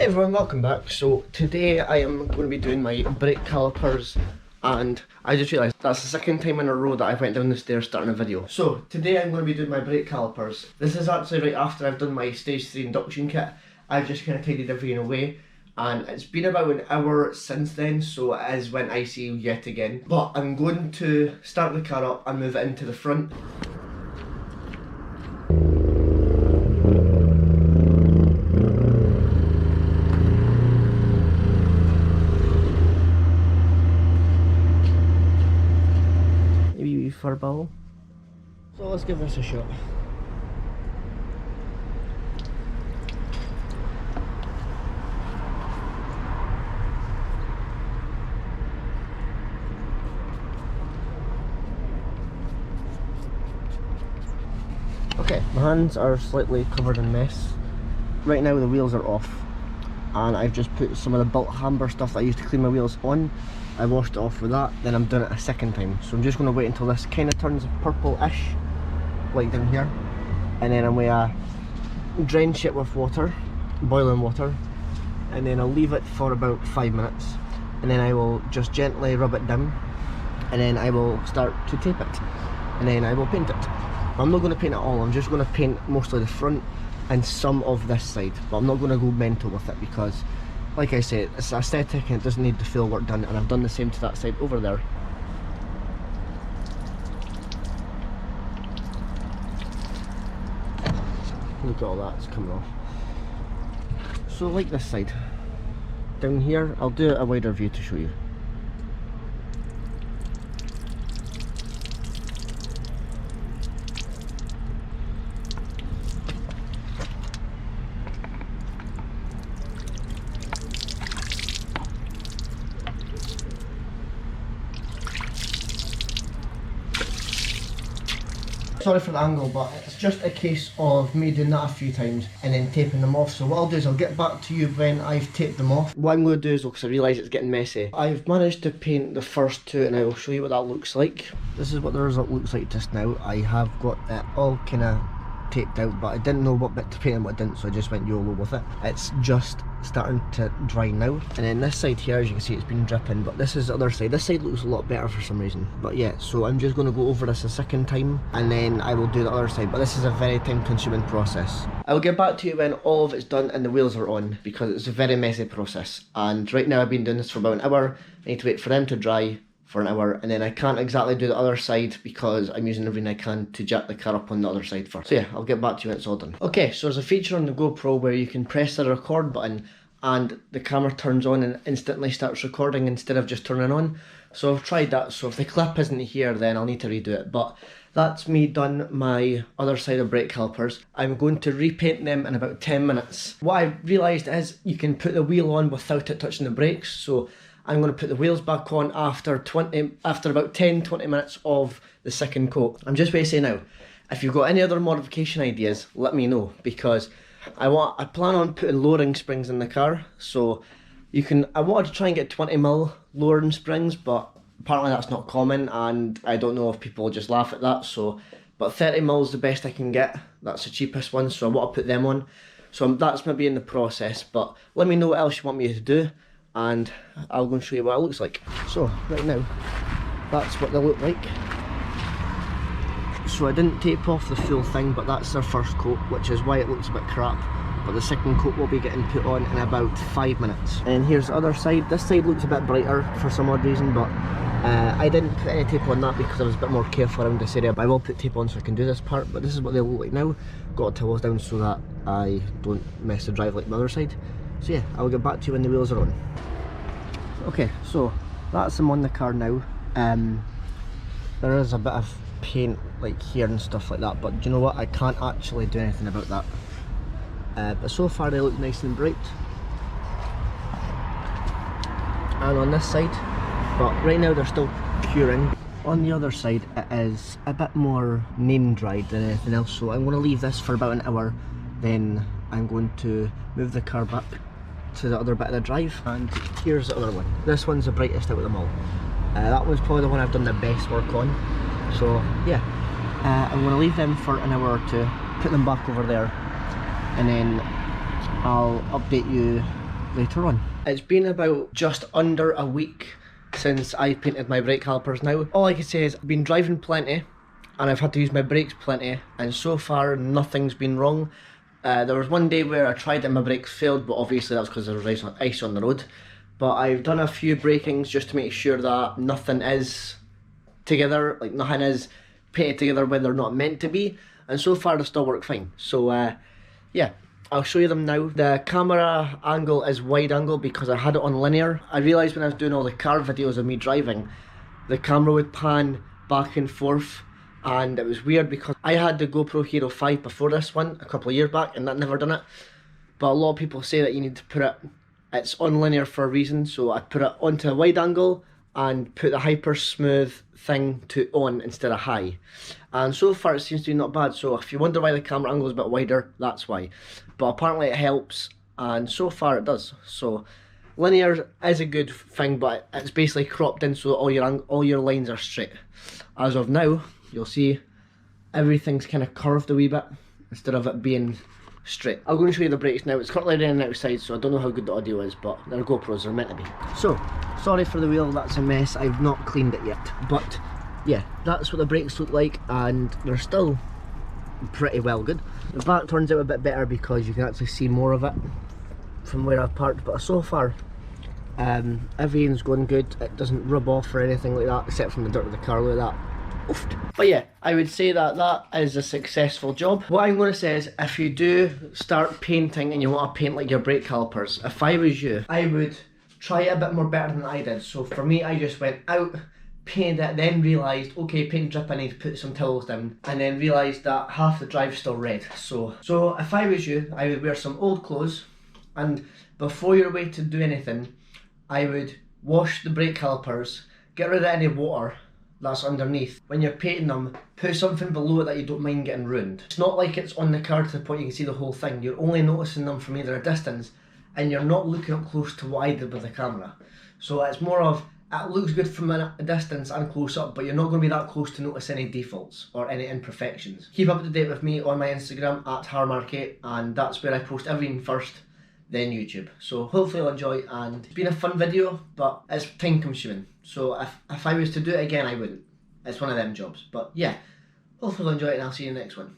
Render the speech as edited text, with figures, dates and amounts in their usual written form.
Hey everyone, welcome back. So today I am going to be doing my brake calipers, and I just realised that's the second time in a row that I went down the stairs starting a video. So today I'm going to be doing my brake calipers. This is actually right after I've done my stage 3 induction kit. I've just kind of tidied everything away, and it's been about an hour since then, so it is went icy yet again. But I'm going to start the car up and move it into the front. For a ball. So let's give this a shot. Okay, my hands are slightly covered in mess. Right now the wheels are off, and I've just put some of the built hamber stuff that I used to clean my wheels on. I washed it off with that, then I'm doing it a second time. So I'm just going to wait until this kind of turns purple-ish, like down here. And then I'm going to drench it with water, boiling water. And then I'll leave it for about 5 minutes. And then I will just gently rub it down. And then I will start to tape it. And then I will paint it. I'm not going to paint it all, I'm just going to paint mostly the front and some of this side. But I'm not going to go mental with it because, like I said, it's aesthetic and it doesn't need the full work done, and I've done the same to that side over there. Look at all that's coming off. So like this side. Down here, I'll do a wider view to show you. Sorry for the angle, but it's just a case of me doing that a few times and then taping them off. So what I'll do is I'll get back to you when I've taped them off. What I'm going to do is, because I realise it's getting messy, I've managed to paint the first two and I will show you what that looks like. This is what the result looks like just now. I have got it all kind of taped out, but I didn't know what bit to paint and what I didn't, so I just went YOLO with it. It's just starting to dry now, and then this side here, as you can see, it's been dripping, but this is the other side. This side looks a lot better for some reason. But yeah, so I'm just going to go over this a second time and then I will do the other side, but this is a very time consuming process. I'll get back to you when all of it's done and the wheels are on, because it's a very messy process, and right now I've been doing this for about an hour. I need to wait for them to dry for an hour, and then I can't exactly do the other side because I'm using everything I can to jack the car up on the other side first. So yeah, I'll get back to you when it's all done. Okay, so there's a feature on the GoPro where you can press the record button and the camera turns on and instantly starts recording instead of just turning on. So I've tried that, so if the clip isn't here then I'll need to redo it, but that's me done my other side of brake calipers. I'm going to repaint them in about 10 minutes. What I realised is you can put the wheel on without it touching the brakes, so I'm going to put the wheels back on after about 10-20 minutes of the second coat. I'm just going to say now, if you've got any other modification ideas, let me know, because I plan on putting lowering springs in the car. So I wanted to try and get 20mm lowering springs, but apparently that's not common, and I don't know if people just laugh at that. So, but 30mm is the best I can get. That's the cheapest one, so I want to put them on. So that's maybe in the process, but let me know what else you want me to do, and I'll go and show you what it looks like. So right now, that's what they look like. So I didn't tape off the full thing, but that's their first coat, which is why it looks a bit crap. But the second coat will be getting put on in about 5 minutes. And here's the other side. This side looks a bit brighter for some odd reason, but I didn't put any tape on that because I was a bit more careful around this area. But I will put tape on so I can do this part, but this is what they look like now. Got towels down so that I don't mess the drive like the other side. So yeah, I'll get back to you when the wheels are on. Okay, so that's them on the car now. There is a bit of paint like here and stuff like that, but do you know what, I can't actually do anything about that. But so far they look nice and bright. And on this side, but right now they're still curing. On the other side it is a bit more name dried than anything else, so I'm going to leave this for about an hour, then I'm going to move the car back to the other bit of the drive, and here's the other one. This one's the brightest out of them all. That one's probably the one I've done the best work on. So yeah, I'm going to leave them for an hour or 2, put them back over there, and then I'll update you later on. It's been about just under a week since I painted my brake calipers now. All I can say is I've been driving plenty and I've had to use my brakes plenty, and so far nothing's been wrong. There was one day where I tried and my brakes failed, but obviously that's because there was ice on the road. But I've done a few brakings just to make sure that nothing is together, like nothing is painted together when they're not meant to be, and so far they still work fine. So yeah, I'll show you them now. The camera angle is wide angle because I had it on linear. I realised when I was doing all the car videos of me driving, the camera would pan back and forth, and it was weird because I had the GoPro Hero 5 before this one a couple of years back and that never done it. But a lot of people say that you need to put it's on linear for a reason, so I put it onto a wide angle and put the hyper smooth thing to on instead of high, and so far it seems to be not bad. So if you wonder why the camera angle is a bit wider, that's why, but apparently it helps, and so far it does. So linear is a good thing, but it's basically cropped in so that all your lines are straight. As of now, you'll see everything's kind of curved a wee bit instead of it being straight. I'm going to show you the brakes now. It's currently running outside, so I don't know how good the audio is, but they're GoPros, they're meant to be. So, sorry for the wheel, that's a mess. I've not cleaned it yet, but yeah, that's what the brakes look like, and they're still pretty well good. The back turns out a bit better because you can actually see more of it from where I've parked, but so far everything's going good. It doesn't rub off or anything like that, except from the dirt of the car like that. But yeah, I would say that that is a successful job. What I'm going to say is, if you do start painting and you want to paint like your brake calipers, if I was you, I would try it a bit more better than I did. So for me, I just went out, painted it, then realised, okay, paint drip, I need to put some towels down, and then realised that half the drive's still red. So if I was you, I would wear some old clothes, and before you're away to do anything, I would wash the brake calipers, get rid of any water that's underneath. When you're painting them, put something below it that you don't mind getting ruined. It's not like it's on the car to the point you can see the whole thing. You're only noticing them from either a distance, and you're not looking up close to what I did with the camera. So it's more of, it looks good from a distance and close up, but you're not going to be that close to notice any defaults or any imperfections. Keep up to date with me on my Instagram at Harmarket, and that's where I post everything first, then YouTube. So hopefully you'll enjoy, and it's been a fun video, but it's time consuming. So if I was to do it again, I wouldn't. It's one of them jobs. But yeah, hopefully you'll enjoy it, and I'll see you in the next one.